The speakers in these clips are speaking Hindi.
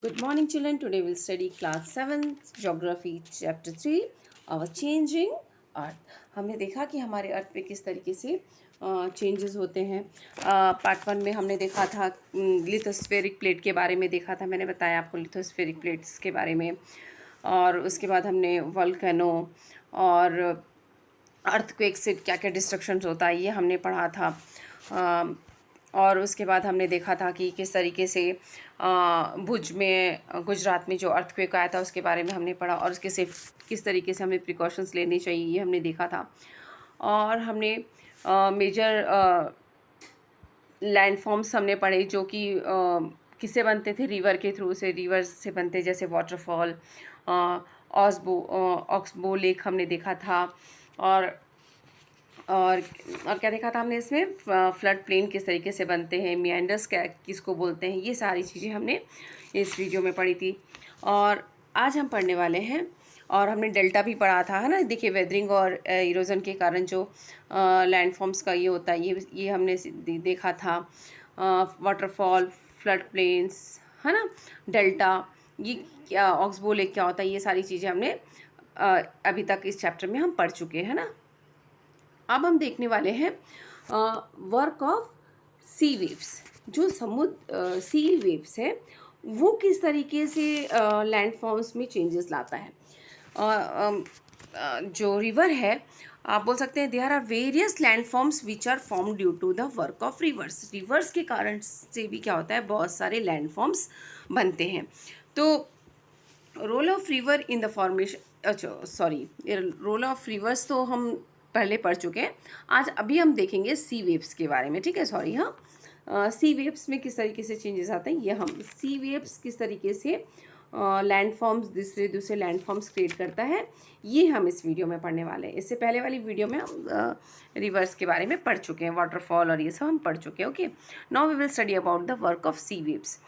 Good morning, children. Today we'll study class 7 geography chapter 3 our changing earth. हमने देखा कि हमारे अर्थ पे किस तरीके से चेंजेस होते हैं. पार्ट 1 में हमने देखा था लिथोस्फेरिक प्लेट के बारे में देखा था. मैंने बताया आपको लिथोस्फेरिक प्लेट्स के बारे में. और उसके बाद हमने वोल्केनो और अर्थक्वेक से क्या क्या डिस्ट्रक्शंस होता है ये हमने पढ़ा था. और उसके बाद हमने देखा था कि किस तरीके से भुज में गुजरात में जो अर्थक्वेक आया था उसके बारे में हमने पढ़ा और उसके से किस तरीके से हमें प्रिकॉशंस लेने चाहिए ये हमने देखा था. और हमने मेजर लैंडफॉर्म्स हमने पढ़े जो कि किससे बनते थे, रिवर के थ्रू से, रिवर से बनते, जैसे वाटरफॉल, ऑक्सबो लेक हमने देखा था. और और क्या देखा था हमने इसमें, फ्लड प्लेन किस तरीके से बनते हैं, मियांडर्स क्या किसको बोलते हैं, ये सारी चीज़ें हमने इस वीडियो में पढ़ी थी. और आज हम पढ़ने वाले हैं, और हमने डेल्टा भी पढ़ा था, है ना. देखिए वेदरिंग और इरोजन के कारण जो लैंडफॉर्म्स का ये होता है, ये हमने देखा था. वाटरफॉल, फ्लड प्लेन्स, है ना, डेल्टा, ये क्या, ऑक्सबो लेक क्या होता है, ये सारी चीज़ें हमने अभी तक इस चैप्टर में हम पढ़ चुके हैं ना. अब हम देखने वाले हैं वर्क ऑफ सी वेव्स. जो समुद्र सी वेव्स है वो किस तरीके से लैंडफॉर्म्स में चेंजेस लाता है. जो रिवर है, आप बोल सकते हैं there are various landforms which are form due to the work of rivers. Rivers के कारण से भी क्या होता है, बहुत सारे लैंडफॉर्म्स बनते हैं. तो role of river in the formation, अच्छा सॉरी, रोल ऑफ रिवर्स तो हम पहले पढ़ चुके हैं. आज अभी हम देखेंगे सी वेव्स के बारे में, ठीक है. सॉरी, हाँ, सी वेव्स में किस तरीके से चेंजेस आते हैं, ये हम सी वेव्स किस तरीके से लैंडफॉर्म्स दूसरे दूसरे लैंडफॉर्म्स क्रिएट करता है, ये हम इस वीडियो में पढ़ने वाले हैं. इससे पहले वाली वीडियो में हम रिवर्स के बारे में पढ़ चुके हैं, वाटरफॉल और ये सब हम पढ़ चुके हैं. Okay, now we will study about the work of sea waves.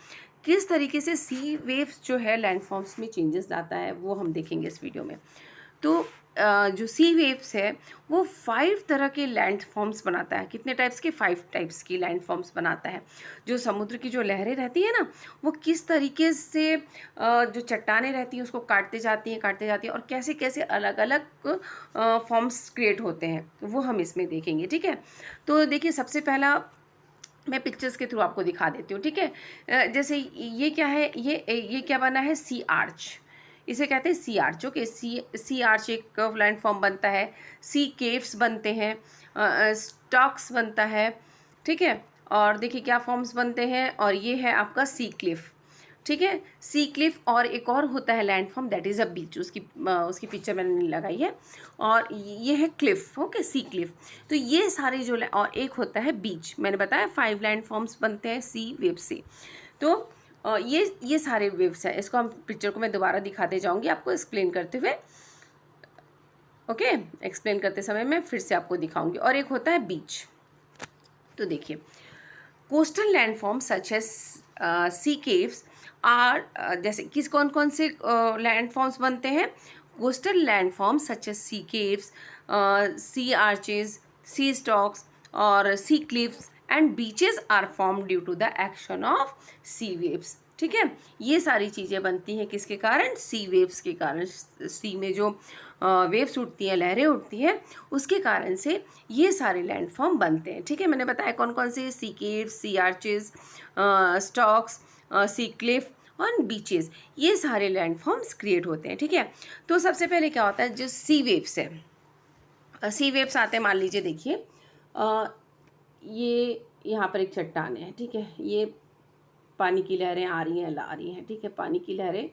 किस तरीके से सी वेव्स जो है लैंडफॉर्म्स में चेंजेस लाता है वो हम देखेंगे इस वीडियो में. तो जो सी वेव्स है वो 5 तरह के लैंड फॉर्म्स बनाता है. कितने टाइप्स के, 5 टाइप्स की लैंड फॉर्म्स बनाता है. जो समुद्र की जो लहरें रहती है ना, वो किस तरीके से जो चट्टानें रहती हैं उसको काटते जाती हैं और कैसे कैसे अलग अलग फॉर्म्स क्रिएट होते हैं, तो वो हम इसमें देखेंगे, ठीक है. तो देखिए, सबसे पहला मैं पिक्चर्स के थ्रू आपको दिखा देती हूँ, ठीक है. जैसे ये क्या है, ये क्या बना है, सी आर्च. इसे कहते हैं सी आर्च. ओके, सी आर्च एक लैंडफॉर्म बनता है. सी केव्स बनते हैं, स्टॉक्स बनता है, ठीक है. और देखिए क्या फॉर्म्स बनते हैं, और ये है आपका सी क्लिफ, ठीक है. सी क्लिफ, और एक और होता है लैंडफॉर्म, दैट इज़ अ बीच. उसकी पिक्चर मैंने लगाई है. और ये है क्लिफ. ओके, सी क्लिफ. तो ये सारे जो, और एक होता है बीच. मैंने बताया 5 लैंडफॉर्म्स बनते हैं सी वेव से. तो ये सारे वेव्स हैं. इसको हम पिक्चर को मैं दोबारा दिखाते जाऊंगी आपको एक्सप्लेन करते हुए. ओके, एक्सप्लेन करते समय मैं फिर से आपको दिखाऊंगी. और एक होता है बीच. तो देखिए, coastal landform such as sea caves are, जैसे किस कौन कौन से लैंडफॉर्म्स बनते हैं, coastal landform such as sea caves, sea arches, sea stacks और sea cliffs and beaches are form due to the action of sea waves, ठीक है. ये सारी चीज़ें बनती हैं किसके कारण, सी वेव्स के कारण. सी में जो वेव्स उठती हैं, लहरें उठती हैं, उसके कारण से ये सारे लैंडफॉर्म बनते हैं, ठीक है. मैंने बताया कौन कौन से, सी केव्स, सी आर्चेज, स्टॉक्स, सी क्लिफ और बीचेस, ये सारे लैंडफॉर्म्स क्रिएट होते हैं, ठीक है. तो सबसे पहले क्या होता है, जो सी वेव्स है, सी वेव्स आते हैं, मान लीजिए देखिए, ये यहाँ पर एक चट्टान है, ठीक है. ये पानी की लहरें आ रही हैं, ला रही हैं, ठीक है. पानी की लहरें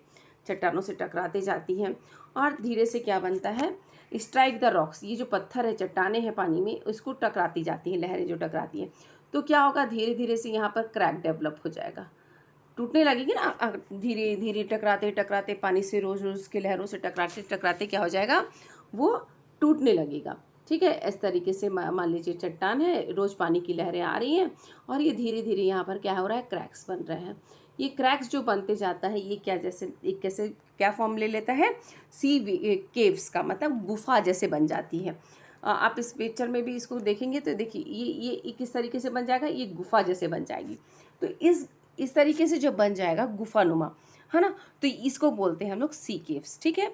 चट्टानों से टकराते जाती हैं और धीरे से क्या बनता है, स्ट्राइक द रॉक्स. ये जो पत्थर है, चट्टानें हैं पानी में, उसको टकराती जाती हैं, लहरें जो टकराती हैं, तो क्या होगा, धीरे धीरे से यहाँ पर क्रैक डेवलप हो जाएगा, टूटने लगेगी ना. धीरे धीरे टकराते टकराते पानी से, रोज़ रोज़ के लहरों से टकराते टकराते क्या हो जाएगा, वो टूटने लगेगा, ठीक है. इस तरीके से मान लीजिए चट्टान है, रोज़ पानी की लहरें आ रही हैं और ये धीरे धीरे यहाँ पर क्या हो रहा है, क्रैक्स बन रहे हैं. ये क्रैक्स जो बनते जाता है, ये क्या, जैसे एक कैसे क्या फॉर्म ले लेता है, सी केव्स का मतलब गुफा जैसे बन जाती है. आप इस पिक्चर में भी इसको देखेंगे तो देखिए ये किस तरीके से बन जाएगा, ये गुफा जैसे बन जाएगी. तो इस तरीके से जब बन जाएगा गुफानुमा, है ना। तो इसको बोलते हैं हम लोग सी केव्स, ठीक है।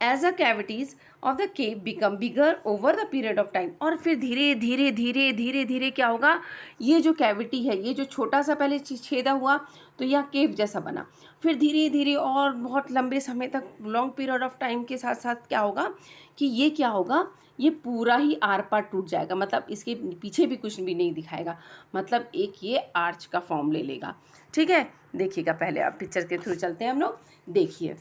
As a cavities of the cave become bigger over the period of time, और फिर धीरे धीरे धीरे धीरे धीरे क्या होगा, ये जो कैविटी है, ये जो छोटा सा पहले छेदा हुआ तो यह केव जैसा बना, फिर धीरे धीरे और बहुत लंबे समय तक लॉन्ग पीरियड ऑफ टाइम के साथ साथ क्या होगा कि ये क्या होगा, ये पूरा ही आर पार टूट जाएगा, मतलब इसके पीछे भी कुछ भी नहीं दिखाएगा, मतलब एक ये आर्च का फॉर्म ले लेगा, ठीक है। देखिएगा, पहले आप पिक्चर के थ्रू चलते हैं हम लोग। देखिए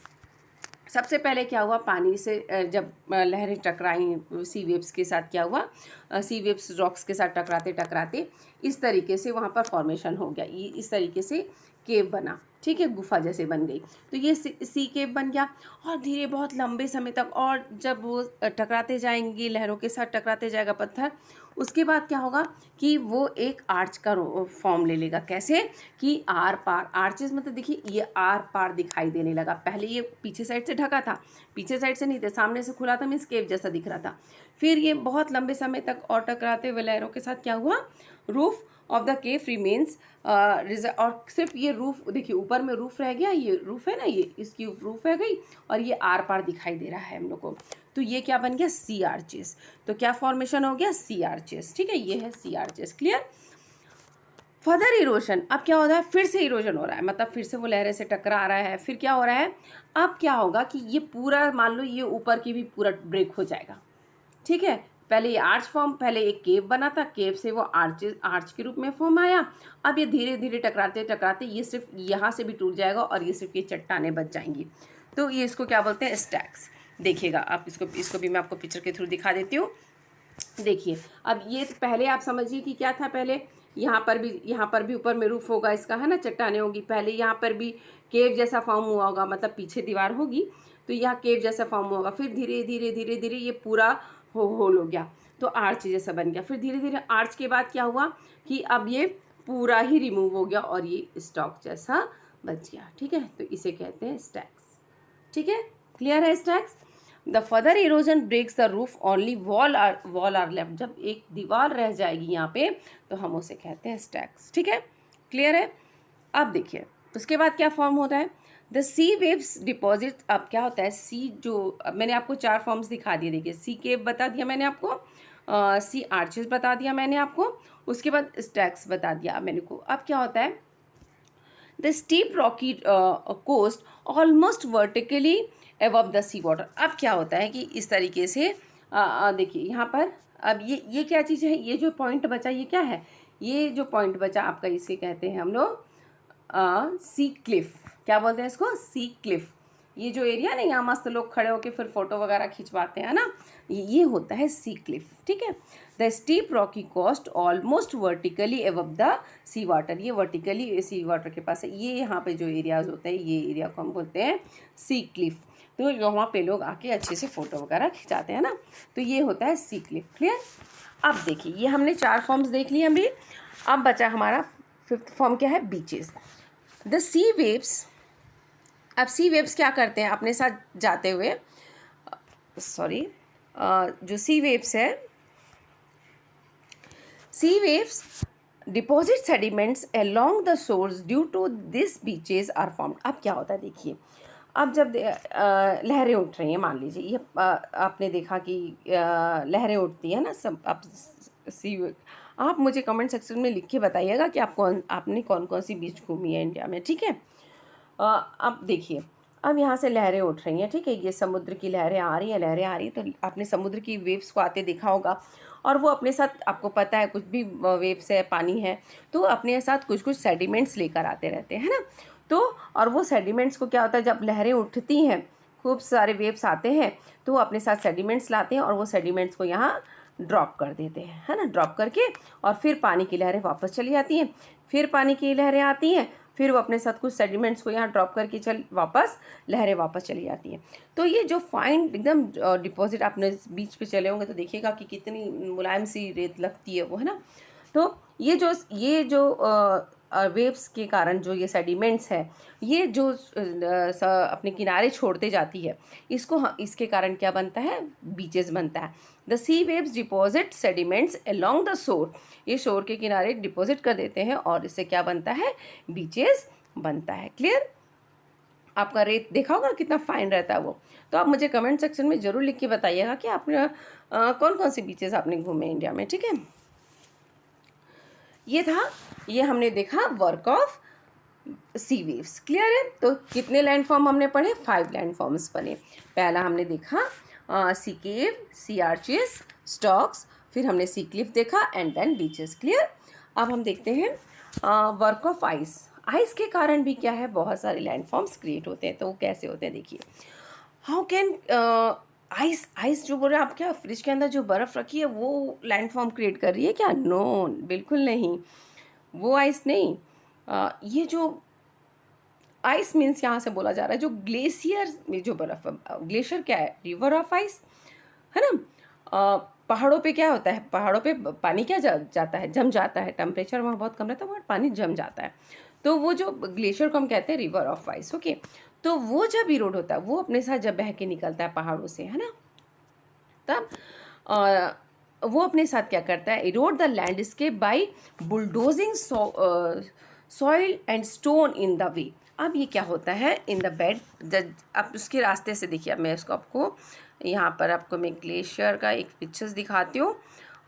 सबसे पहले क्या हुआ, पानी से जब लहरें टकराई सी वेव्स के साथ, क्या हुआ, सी वेव्स रॉक्स के साथ टकराते टकराते इस तरीके से वहाँ पर फॉर्मेशन हो गया, ये इस तरीके से केव बना, ठीक है, गुफा जैसे बन गई। तो ये सी केव बन गया, और धीरे बहुत लंबे समय तक, और जब वो टकराते जाएंगी, लहरों के साथ टकराते जाएगा पत्थर, उसके बाद क्या होगा कि वो एक आर्च का फॉर्म ले लेगा। कैसे कि आर पार, आर्चेस मतलब देखिए ये आर पार दिखाई देने लगा। पहले ये पीछे साइड से ढका था, पीछे साइड से नहीं था, सामने से खुला था, मीन्स केव जैसा दिख रहा था। फिर ये बहुत लंबे समय तक और टकराते हुए लहरों के साथ क्या हुआ, roof of the cave remains, और सिर्फ ये रूफ देखिए, ऊपर में रूफ रह गया, ये रूफ है ना, ये इसकी रूफ रह गई, और ये आर पार दिखाई दे रहा है हम लोग को। तो ये क्या बन गया, सी आर्चेस। तो क्या फॉर्मेशन हो गया, सी आर्चेस, ठीक है, ये है सी आर्चेस। क्लियर। फर्दर इरोजन, अब क्या हो रहा है, फिर से इरोजन हो रहा है, मतलब फिर से वो लहरें से टकरा रहा है, फिर क्या हो रहा है, अब क्या होगा कि ये पूरा मान लो ये ऊपर की भी पूरा ब्रेक हो जाएगा, ठीक है। पहले ये आर्च फॉर्म, पहले एक केव बना था, केव से वो आर्च के रूप में फॉर्म आया, अब ये धीरे धीरे टकराते टकराते ये सिर्फ यहाँ से भी टूट जाएगा, और ये सिर्फ ये चट्टानें बच जाएंगी। तो ये इसको क्या बोलते हैं, स्टैक्स। देखिएगा आप इसको भी मैं आपको पिक्चर के थ्रू दिखा देती हूँ। देखिए अब ये पहले आप समझिए कि क्या था, पहले यहाँ पर भी ऊपर में रूफ होगा इसका, है ना, चट्टानें होगी, पहले यहाँ पर भी केव जैसा फॉर्म हुआ होगा, मतलब पीछे दीवार होगी, तो यहाँ केव जैसा फॉर्म होगा, फिर धीरे धीरे धीरे धीरे ये पूरा होल हो गया, तो आर्च जैसा बन गया। फिर धीरे धीरे आर्च के बाद क्या हुआ कि अब ये पूरा ही रिमूव हो गया, और ये स्टॉक जैसा बच गया, ठीक है। तो इसे कहते हैं स्टैक्स, ठीक है। क्लियर है stacks. The further erosion breaks the roof, only wall are left, जब एक दीवार रह जाएगी यहाँ पे तो हम उसे कहते हैं स्टैक्स, ठीक है। क्लियर है। अब देखिए उसके बाद क्या फॉर्म होता है, द सी वेव्स डिपॉजिट। अब क्या होता है, सी जो मैंने आपको 4 फॉर्म्स दिखा दिए, देखिए सी केव बता दिया मैंने आपको, सी आर्चेस बता दिया मैंने आपको, उसके बाद स्टैक्स बता दिया मैंने को। अब क्या होता है, the steep rocky coast almost vertically above the sea water. अब क्या होता है कि इस तरीके से देखिए यहाँ पर, अब ये क्या चीज़ है, ये जो पॉइंट बचा ये क्या है, ये जो पॉइंट बचा आपका इसे कहते हैं हम लोग सी क्लिफ। क्या बोलते हैं इसको, सी क्लिफ। ये जो एरिया ना, यहाँ मस्त लोग खड़े होकर फिर फोटो वगैरह खिंचवाते हैं ना, ये होता है सी क्लिफ, ठीक है। The steep rocky coast almost vertically above the sea water, ये वर्टिकली सी वाटर के पास है, ये यहाँ पे जो एरियाज होते हैं, ये एरिया को हम बोलते हैं सी क्लिफ। तो वहाँ पे लोग आके अच्छे से फ़ोटो वगैरह खिंचाते हैं ना, तो ये होता है सी क्लिफ। क्लियर। अब देखिए ये हमने 4 फॉर्म्स देख लिए अभी, अब बचा हमारा 5th फॉर्म क्या है, बीचेस। The sea waves. अब सी वेव्स क्या करते हैं अपने साथ जाते हुए, जो सी वेव्स है, sea waves deposit sediments along the shores due to this beaches are formed. अब क्या होता है देखिए, अब जब लहरें उठ रही हैं, मान लीजिए ये आपने देखा कि लहरें उठती हैं ना, सब आप मुझे कमेंट सेक्शन में लिख के बताइएगा कि आपने कौन कौन सी बीच घूमी है इंडिया में, ठीक है। अब देखिए अब यहाँ से लहरें उठ रही हैं, ठीक है, ये समुद्र की लहरें आ रही हैं, तो आपने समुद्र की वेव्स को आते देखा होगा, और वो अपने साथ, आपको पता है कुछ भी वेव्स है, पानी है, तो अपने साथ कुछ कुछ सेडिमेंट्स लेकर आते रहते हैं ना। तो और वो सेडिमेंट्स को क्या होता है, जब लहरें उठती हैं, खूब सारे वेव्स आते हैं, तो वो अपने साथ सेडिमेंट्स लाते हैं, और वो सेडिमेंट्स को यहाँ ड्रॉप कर देते हैं, है ना, ड्रॉप करके, और फिर पानी की लहरें वापस चली जाती हैं, फिर पानी की लहरें आती हैं, फिर वो अपने साथ कुछ सेडिमेंट्स को यहाँ ड्रॉप करके लहरें वापस चली जाती हैं। तो ये जो फाइन एकदम डिपॉजिट, आपने बीच पे चले होंगे तो देखिएगा कि कितनी मुलायम सी रेत लगती है वो, है ना। तो ये जो वेव्स के कारण जो ये सेडिमेंट्स है, ये जो अपने किनारे छोड़ते जाती है, इसके कारण क्या बनता है, बीचेस बनता है। The sea waves deposit sediments along the shore, ये शोर के किनारे डिपॉजिट कर देते हैं, और इससे क्या बनता है, बीचेस बनता है। क्लियर। आपका रेत देखा होगा कितना फाइन रहता है वो। तो आप मुझे कमेंट सेक्शन में ज़रूर लिख के बताइएगा कि आपने कौन कौन से बीचेस आपने घूमे इंडिया में, ठीक है। ये हमने देखा work of sea waves, clear है। तो कितने लैंडफॉर्म हमने पढ़े, 5 लैंडफॉर्म्स पढ़े। पहला हमने देखा सी केव, सी आर्चेस, स्टॉक्स, फिर हमने सी क्लिफ देखा एंड देन बीचेस, क्लियर। अब हम देखते हैं वर्क ऑफ आइस। आइस के कारण भी क्या है, बहुत सारे लैंडफॉर्म्स क्रिएट होते हैं। तो वो कैसे होते हैं देखिए। हाउ कैन आइस आइस जो बोल रहे हैं आप, क्या फ्रिज के अंदर जो बर्फ़ रखी है वो लैंडफॉर्म क्रिएट कर रही है क्या? नो, बिल्कुल नहीं, वो आइस नहीं। ये जो आइस मीन्स यहाँ से बोला जा रहा है जो ग्लेशियर में जो बर्फ़, ग्लेशियर क्या है, रिवर ऑफ आइस, है ना। पहाड़ों पे क्या होता है, पहाड़ों पे पानी क्या जाता है, जम जाता है, टेम्परेचर वहाँ बहुत कम रहता है, वहाँ पानी जम जाता है। तो वो जो ग्लेशियर को हम कहते हैं रिवर ऑफ आइस, ओके। तो वो जब इरोड होता है, वो अपने साथ जब बह के निकलता है पहाड़ों से, है ना, तब वो अपने साथ क्या करता है, erode the landscape by bulldozing soil and stone in the way. अब ये क्या होता है इन द बेड, अब उसके रास्ते से देखिए। अब मैं इसको आपको यहाँ पर आपको मैं ग्लेशियर का एक पिक्चर्स दिखाती हूँ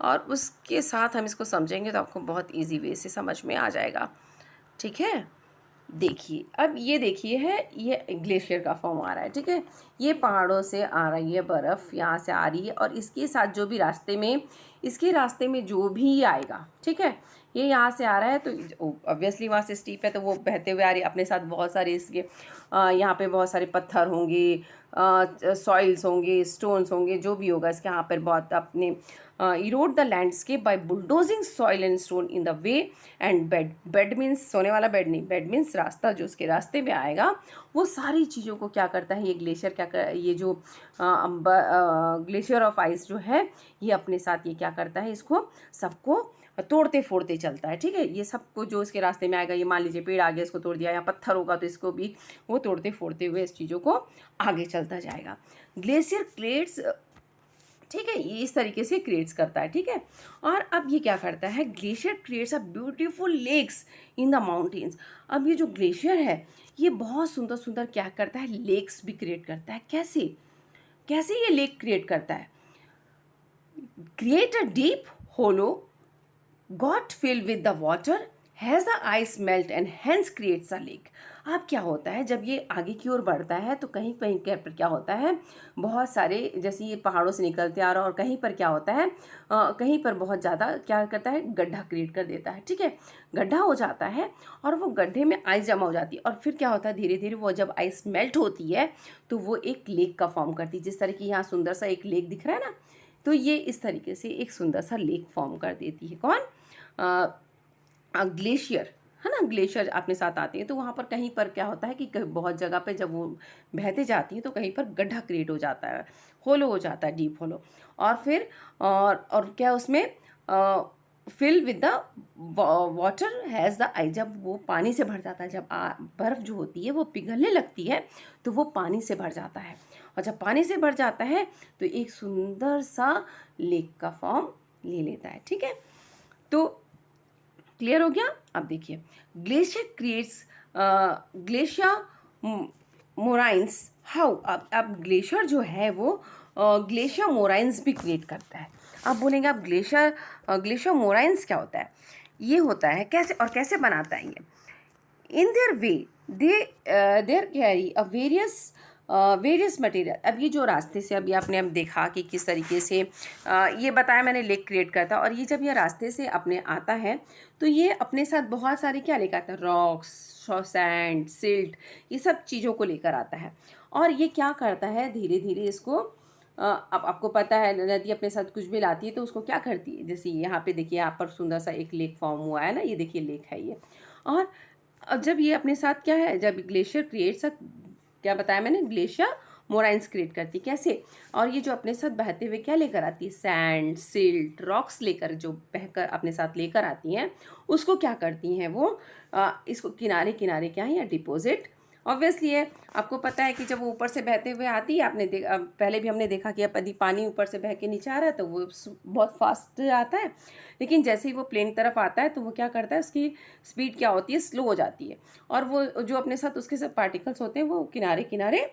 और उसके साथ हम इसको समझेंगे तो आपको बहुत इजी वे से समझ में आ जाएगा, ठीक है। देखिए, अब ये देखिए है, ये ग्लेशियर का फॉर्म आ रहा है, ठीक है। ये पहाड़ों से आ रही है बर्फ़, यहाँ से आ रही है और इसके साथ जो भी रास्ते में, इसके रास्ते में जो भी आएगा, ठीक है, ये यहाँ से आ रहा है तो ऑब्वियसली वहाँ से स्टीप है तो वो बहते हुए आ रही है, अपने साथ बहुत सारे इसके यहाँ पे बहुत सारे पत्थर होंगे, सॉइल्स होंगे, स्टोन्स होंगे, जो भी होगा इसके यहाँ पर बहुत अपने erode the landscape by bulldozing soil and stone in the way and bed. Bed means सोने वाला बेड नहीं, बेड मीन्स रास्ता जो उसके रास्ते में आएगा वो सारी चीज़ों को क्या करता है, ये ग्लेशियर क्या कर, ये जो ग्लेशियर ऑफ आइस जो है ये अपने साथ ये क्या करता है, इसको सबको तोड़ते फोड़ते चलता है, ठीक है। ये सबको जो इसके रास्ते में आएगा, ये मान लीजिए पेड़ आ गया, इसको तोड़ दिया, या पत्थर होगा तो इसको भी वो तोड़ते फोड़ते हुए इस चीज़ों को आगे चलता जाएगा। ग्लेशियर क्रिएट्स, ठीक है, ये इस तरीके से क्रिएट्स करता है, ठीक है। और अब ये क्या करता है, glacier creates a beautiful lakes in the mountains. अब ये जो ग्लेशियर है ये बहुत सुंदर सुंदर क्या करता है, लेक्स भी क्रिएट करता है। कैसे कैसे ये लेक क्रिएट करता है, create a deep hollow got filled with the water has the ice melt and hence creates a lake। अब क्या होता है, जब ये आगे की ओर बढ़ता है तो कहीं कहीं पर क्या होता है, बहुत सारे, जैसे ये पहाड़ों से निकलते आ रहा है और कहीं पर क्या होता है, कहीं पर बहुत ज़्यादा क्या करता है, गड्ढा क्रिएट कर देता है, ठीक है। गड्ढा हो जाता है और वो गड्ढे में आइस जमा हो जाती है और फिर क्या होता है, धीरे धीरे वो जब आइस मेल्ट होती है तो वो एक लेक का फॉर्म करती है। जिस तरह की यहाँ सुंदर सा एक लेक दिख रहा है ना, तो ये इस तरीके से एक सुंदर सा लेक फॉर्म कर देती है। कौन, ग्लेशियर, है ना। ग्लेशियर अपने साथ आते हैं तो वहाँ पर कहीं पर क्या होता है कि बहुत जगह पे जब वो बहते जाती हैं तो कहीं पर गड्ढा क्रिएट हो जाता है, होलो हो जाता है, डीप होलो। और फिर और क्या उसमें fill with the water has the eye, जब वो पानी से भर जाता है, जब बर्फ़ जो होती है वो पिघलने लगती है तो वो पानी से भर जाता है और जब पानी से भर जाता है तो एक सुंदर सा लेक का फॉर्म ले लेता है, ठीक है। तो क्लियर हो गया। अब देखिए, ग्लेशियर क्रिएट्स ग्लेशियर मोराइंस हाउ। अब ग्लेशियर जो है वो ग्लेशियर मोराइंस भी क्रिएट करता है। अब बोलेंगे आप ग्लेशियर मोराइंस क्या होता है, ये होता है कैसे और कैसे बनाता है ये। In their way they carry a various material. अब ये जो रास्ते से अभी आपने अब देखा कि किस तरीके से ये बताया मैंने, लेक क्रिएट करता है और ये जब ये रास्ते से अपने आता है तो ये अपने साथ बहुत सारे क्या लेकर आता है, रॉक्स, सैंड, सिल्ट, ये सब चीज़ों को लेकर आता है। और ये क्या करता है, धीरे धीरे इसको अब आपको पता है नदी अपने साथ कुछ भी लाती है तो उसको क्या करती है, जैसे यहाँ पे देखिए, यहाँ पर सुंदर सा एक लेक फॉर्म हुआ है ना, ये देखिए लेक है ये। और अब जब ये अपने साथ क्या है, जब ग्लेशियर क्रिएट्स, क्या बताया मैंने, ग्लेशियर मोराइंस क्रिएट करती है कैसे, और ये जो अपने साथ बहते हुए क्या लेकर आती है, सैंड, सिल्ट, रॉक्स लेकर, जो बहकर अपने साथ लेकर आती हैं, उसको क्या करती हैं वो इसको किनारे किनारे क्या है या डिपॉजिट ऑब्वियसली है, आपको पता है कि जब वो ऊपर से बहते हुए आती है, पहले भी हमने देखा कि अब यदि पानी ऊपर से बह के नीचे आ रहा है तो वो बहुत फास्ट आता है, लेकिन जैसे ही वो प्लेन तरफ आता है तो वो क्या करता है, उसकी स्पीड क्या होती है, स्लो हो जाती है, और वो जो अपने साथ उसके सब पार्टिकल्स होते हैं वो किनारे किनारे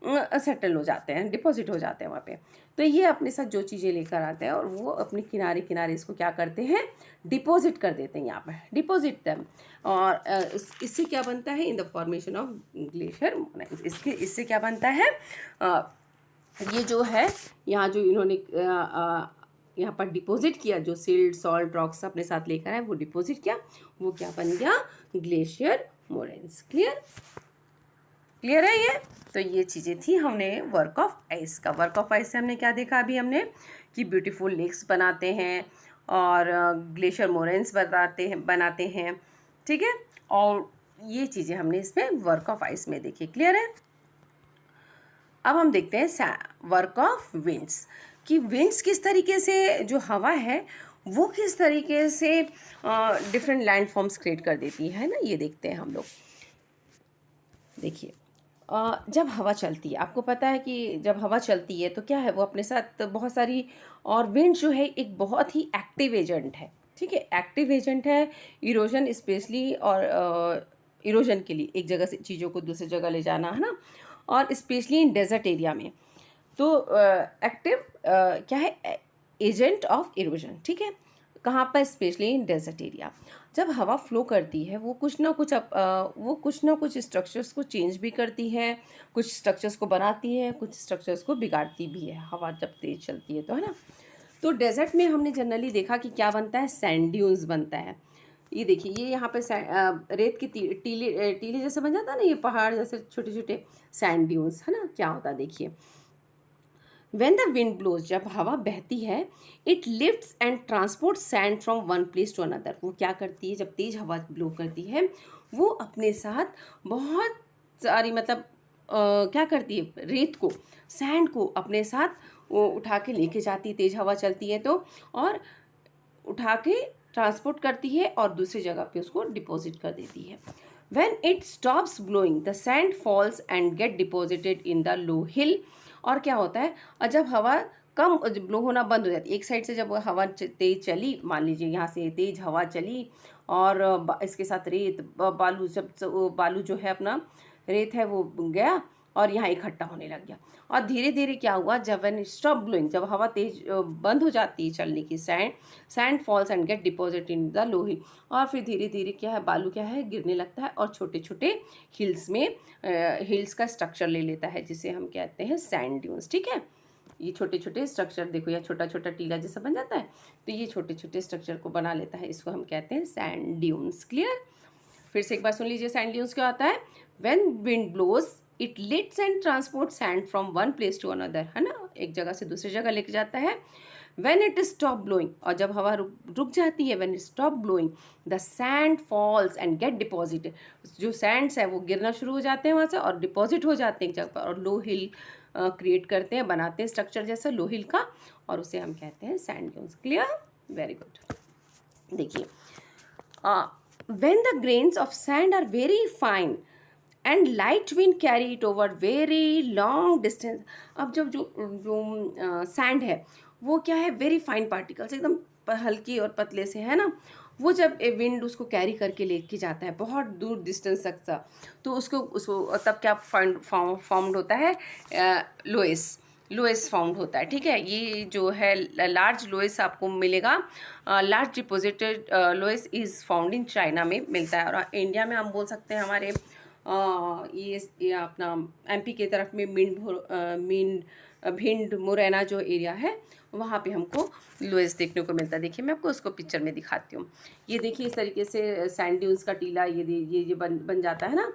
सेटल हो जाते हैं, डिपॉजिट हो जाते हैं वहाँ पे। तो ये अपने साथ जो चीज़ें लेकर आते हैं और वो अपने किनारे किनारे इसको क्या करते हैं, डिपॉजिट कर देते हैं यहाँ पर, डिपॉजिट दैम। और इससे क्या बनता है, इन द फॉर्मेशन ऑफ ग्लेशियर, इससे क्या बनता है, ये जो है यहाँ जो इन्होंने यहाँ पर डिपॉजिट किया, जो सिल्ट सॉल्ट रॉक्स अपने साथ लेकर आए, वो डिपॉजिट किया, वो क्या बन गया, ग्लेशियर मोरेन्स। क्लियर, क्लियर है ये। तो ये चीज़ें थी हमने वर्क ऑफ आइस का। वर्क ऑफ आइस से हमने क्या देखा अभी हमने, कि ब्यूटीफुल लेक्स बनाते हैं और ग्लेशियर मोरेन्स बनाते हैं, ठीक है। और ये चीज़ें हमने इसमें वर्क ऑफ आइस में देखी। क्लियर है। अब हम देखते हैं वर्क ऑफ विंड्स, कि विंड्स किस तरीके से, जो हवा है वो किस तरीके से डिफरेंट लैंड फॉर्म्स क्रिएट कर देती है ना, ये देखते हैं हम लोग। देखिए, जब हवा चलती है, आपको पता है कि जब हवा चलती है तो क्या है, वो अपने साथ बहुत सारी, और विंड जो है एक बहुत ही एक्टिव एजेंट है, ठीक है, एक्टिव एजेंट है इरोजन स्पेशली, और इरोजन के लिए एक जगह से चीज़ों को दूसरी जगह ले जाना, है ना, और स्पेशली इन डेजर्ट एरिया में। तो एक्टिव क्या है, एजेंट ऑफ इरोजन, ठीक है, कहाँ पर, स्पेशली इन डेजर्ट एरिया। जब हवा फ्लो करती है वो कुछ ना कुछ स्ट्रक्चर्स को चेंज भी करती है, कुछ स्ट्रक्चर्स को बनाती है, कुछ स्ट्रक्चर्स को बिगाड़ती भी है, हवा जब तेज़ चलती है तो, है ना। तो डेजर्ट में हमने जनरली देखा कि क्या बनता है, सैंड ड्यून्स बनता है। ये देखिए, ये यहाँ पे रेत की टीले टीले जैसे बन जाता है ना, ये पहाड़ जैसे छोटे छोटे सैंड ड्यून्स, है ना, क्या होता है देखिए। When the wind blows, जब हवा बहती है, it lifts and transports sand from one place to another। वो क्या करती है, जब तेज हवा ब्लो करती है वो अपने साथ बहुत सारी, मतलब क्या करती है, रेत को, सैंड को अपने साथ वो उठा के लेके जाती है, तेज हवा चलती है तो, और उठा के ट्रांसपोर्ट करती है और दूसरी जगह पे उसको डिपॉजिट कर देती है। When it stops blowing, the sand falls and get deposited in the low hill। और क्या होता है, और जब हवा कम ब्लो होना बंद हो जाती है, एक साइड से जब हवा तेज चली, मान लीजिए यहाँ से तेज हवा चली और इसके साथ रेत बालू, जब बालू जो है अपना रेत है वो गया और यहाँ इकट्ठा होने लग गया, और धीरे धीरे क्या हुआ, जब व्हेन स्टॉप ब्लोइंग, जब हवा तेज बंद हो जाती है चलने की, sand falls and get deposit in the low hill. और फिर धीरे धीरे क्या है, बालू क्या है, गिरने लगता है और छोटे छोटे हिल्स में हिल्स का स्ट्रक्चर ले लेता है, जिसे हम कहते हैं सैंड ड्यून्स, ठीक है। ये छोटे छोटे स्ट्रक्चर देखो, या छोटा छोटा टीला जैसा बन जाता है, तो ये छोटे छोटे स्ट्रक्चर को बना लेता है, इसको हम कहते हैं सैंड ड्यून्स। क्लियर। फिर से एक बार सुन लीजिए, सैंड ड्यून्स क्या होता है, when wind blows it lifts and transport sand from one place to another, है ना, एक जगह से दूसरी जगह लेके जाता है। व्हेन इट स्टॉप ब्लोइंग, और जब हवा रुक जाती है, when it stop blowing the sand falls and get deposited, जो सैंड्स है वो गिरना शुरू हो जाते हैं वहाँ से और डिपॉजिट हो जाते हैं एक जगह पर, और लो हिल क्रिएट करते हैं, बनाते हैं स्ट्रक्चर जैसा लो हिल का, और उसे हम कहते हैं sand dunes. Clear, very good. देखिए, when the grains of sand are very fine and light wind carry it over very long distance। अब जब जो जो सैंड है वो क्या है, वेरी फाइन पार्टिकल्स, एकदम हल्की और पतले से, है ना, वो जब विंड उसको कैरी करके लेके जाता है बहुत दूर डिस्टेंस तक सा, तो उसको तब क्या फॉर्म्ड होता है, लोएस फाउंड होता है, ठीक है। ये जो है लार्ज लोएस आपको मिलेगा, large deposited loess is found in China में मिलता है, और इंडिया में हम बोल सकते हैं हमारे ये अपना एमपी के तरफ में भिंड मुरैना जो एरिया है वहाँ पे हमको लोएस देखने को मिलता है। देखिए, मैं आपको उसको पिक्चर में दिखाती हूँ। ये देखिए, इस तरीके से सैंड ड्यून्स का टीला ये बन जाता है ना,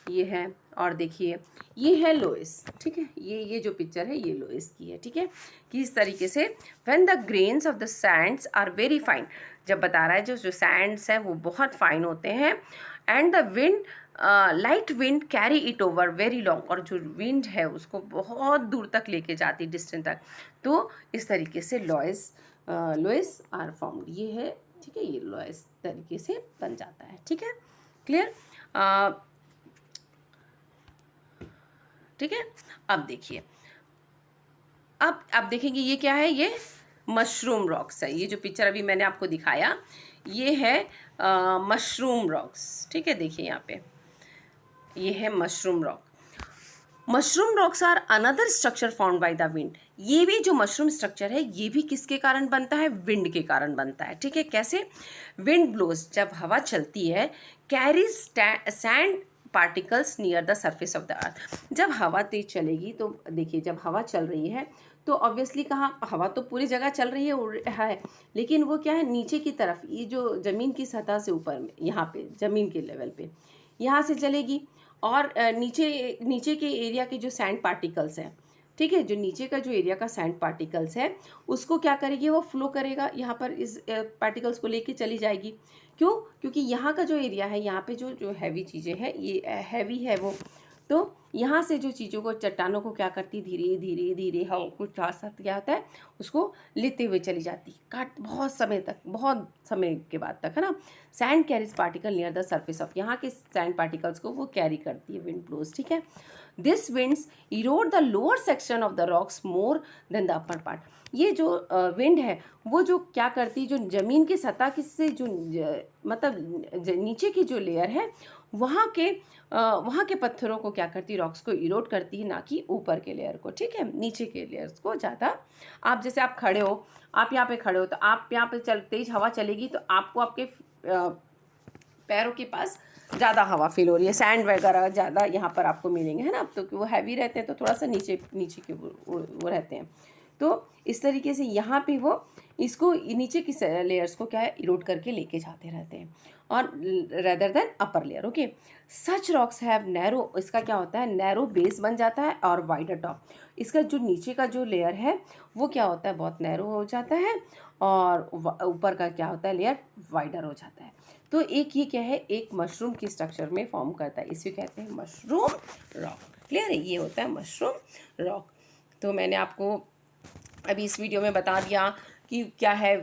ये है, और देखिए ये है लोएस, ठीक है, ये जो पिक्चर है ये लोएस की है, ठीक है, कि इस तरीके से when the grains of the sands are very fine, जब बता रहा है जो सैंड्स हैं वो बहुत फाइन होते हैं, and the wind light wind carry it over very long, और जो विंड है उसको बहुत दूर तक लेके जाती, डिस्टेंस तक, तो इस तरीके से लोएस आर फॉर्म्ड, ये है, ठीक है, ये लोएस तरीके से बन जाता है, ठीक है। क्लियर। ठीक है। अब देखिए, अब आप देखेंगे ये क्या है, ये मशरूम रॉक्स है। ये जो पिक्चर अभी मैंने आपको दिखाया ये है मशरूम रॉक्स, ठीक है। देखिए यहाँ पे ये है mushroom rock. Mushroom rocks are another structure found by the wind. ये भी जो मशरूम स्ट्रक्चर है ये भी किसके कारण बनता है, विंड के कारण बनता है, ठीक है। कैसे, विंड ब्लोज, जब हवा चलती है, carries sand particles near the surface of the earth. जब हवा तेज चलेगी तो देखिए, जब हवा चल रही है तो ऑब्वियसली कहाँ, हवा तो पूरी जगह चल रही है, उड़ रहा है, लेकिन वो क्या है, नीचे की तरफ, ये जो ज़मीन की सतह से ऊपर में, यहाँ पे ज़मीन के लेवल पे यहाँ से चलेगी, और नीचे नीचे के एरिया के जो सैंड पार्टिकल्स हैं, ठीक है, जो नीचे का जो एरिया का सैंड पार्टिकल्स है उसको क्या करेगी, वो फ्लो करेगा यहाँ पर, इस पार्टिकल्स को लेके चली जाएगी। क्यों, क्योंकि यहाँ का जो एरिया है, यहाँ पे जो जो हैवी चीज़ें हैं, ये हैवी है वो, तो यहाँ से जो चीज़ों को, चट्टानों को क्या करती, धीरे धीरे धीरे हवा को साथ साथ क्या होता है, उसको लेते हुए चली जाती, काट बहुत समय तक, बहुत समय के बाद तक, है ना। Sand carries particle near the surface of, यहाँ के सैंड पार्टिकल्स को वो कैरी करती है, विंड ब्लोज, ठीक है। This winds Erode the lower section of the rocks more than the upper part. ये जो विंड है वो जो क्या करती, जो ज़मीन की सतह की से जो मतलब नीचे की जो लेयर है वहाँ के पत्थरों को क्या करती, रॉक्स को इरोड करती है, ना कि ऊपर के लेयर को, ठीक है। नीचे के लेयर्स को ज़्यादा, आप जैसे आप खड़े हो, आप यहाँ पे खड़े हो, तो आप यहाँ पे तेज हवा चलेगी तो आपको आपके पैरों के पास ज़्यादा हवा फील हो रही है, सैंड वगैरह ज़्यादा यहाँ पर आपको मिलेंगे, है ना। अब तो वो हैवी रहते हैं तो थोड़ा सा नीचे नीचे के वो रहते हैं, तो इस तरीके से यहाँ पे वो इसको नीचे की लेयर्स को क्या है, इरोड करके लेके जाते रहते हैं, और rather than upper layer, okay. Such rocks have narrow, इसका क्या होता है, नैरो बेस बन जाता है और वाइडर टॉप। इसका जो नीचे का जो लेयर है वो क्या होता है, बहुत नैरो हो जाता है, और ऊपर का क्या होता है, लेयर वाइडर हो जाता है। तो एक ये क्या है, एक मशरूम की स्ट्रक्चर में फॉर्म करता है, इसे कहते हैं मशरूम रॉक। क्लियर है, ये होता है मशरूम रॉक। तो मैंने आपको अभी इस वीडियो में बता दिया कि क्या है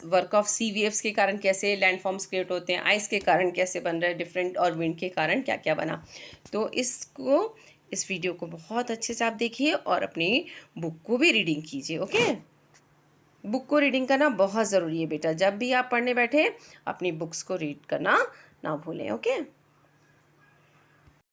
वर्क ऑफ सी वेव्स के कारण कैसे लैंडफॉर्म्स क्रिएट होते हैं, आइस के कारण कैसे बन रहा है डिफरेंट, और विंड के कारण क्या क्या बना। तो इस वीडियो को बहुत अच्छे से आप देखिए और अपनी बुक को भी रीडिंग कीजिए, ओके। बुक को रीडिंग करना बहुत ज़रूरी है बेटा, जब भी आप पढ़ने बैठे अपनी बुक्स को रीड करना ना भूलें, ओके।